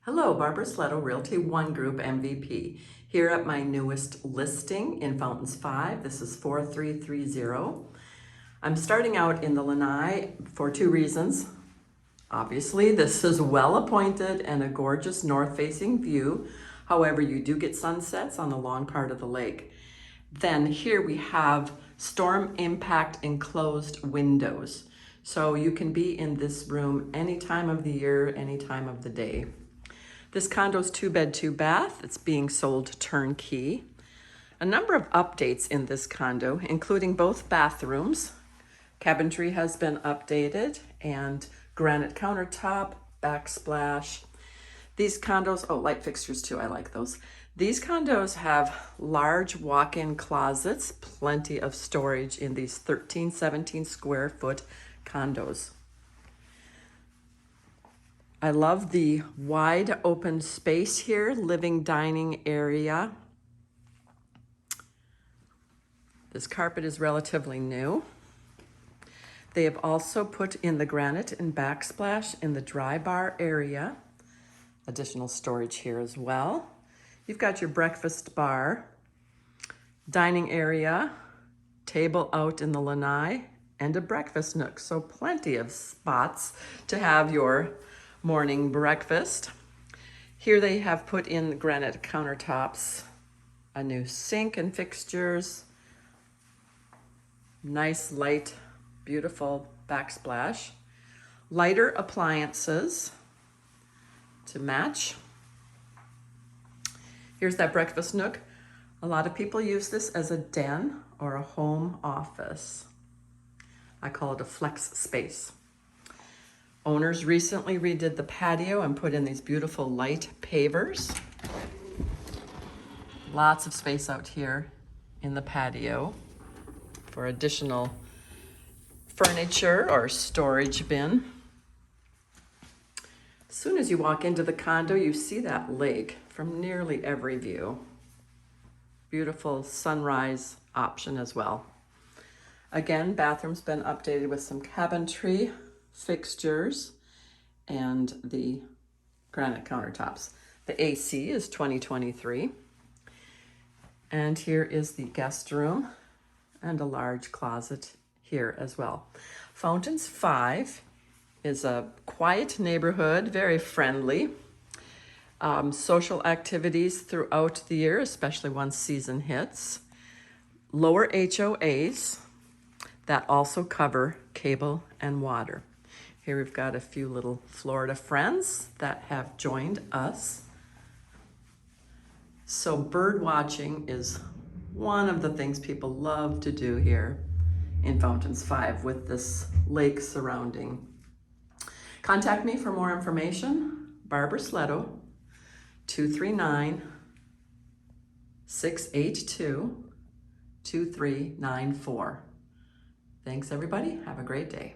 Hello, Barbara Sletto, Realty One Group MVP, here at my newest listing in Fountains 5. This is 4330. I'm starting out in the lanai for two reasons. Obviously, this is well appointed and a gorgeous north-facing view. However, you do get sunsets on the long part of the lake. Then here we have storm impact enclosed windows. So you can be in this room any time of the year, any time of the day. This condo is 2-bed, 2-bath. It's being sold turnkey. A number of updates in this condo, including both bathrooms. Cabinetry has been updated and granite countertop, backsplash. These condos, oh, light fixtures too, I like those. These condos have large walk-in closets, plenty of storage in these 13, 17 square foot condos. I love the wide open space here, living dining area. This carpet is relatively new. They have also put in the granite and backsplash in the dry bar area. Additional storage here as well. You've got your breakfast bar, dining area, table out in the lanai, and a breakfast nook. So plenty of spots to have your morning breakfast. Here they have put in the granite countertops, a new sink and fixtures, nice light, beautiful backsplash, lighter appliances to match. Here's that breakfast nook. A lot of people use this as a den or a home office. I call it a flex space. Owners recently redid the patio and put in these beautiful light pavers. Lots of space out here in the patio for additional furniture or storage bin. As soon as you walk into the condo, you see that lake from nearly every view. Beautiful sunrise option as well. Again, bathroom's been updated with some cabinetry, fixtures, and the granite countertops. The AC is 2023. And here is the guest room and a large closet here as well. Fountains 5 is a quiet neighborhood, very friendly. Social activities throughout the year, especially once season hits. Lower HOAs that also cover cable and water. Here we've got a few little Florida friends that have joined us. So bird watching is one of the things people love to do here in Fountains 5 with this lake surrounding. Contact me for more information. Barbara Sletto, 239-682-2394. Thanks everybody, have a great day.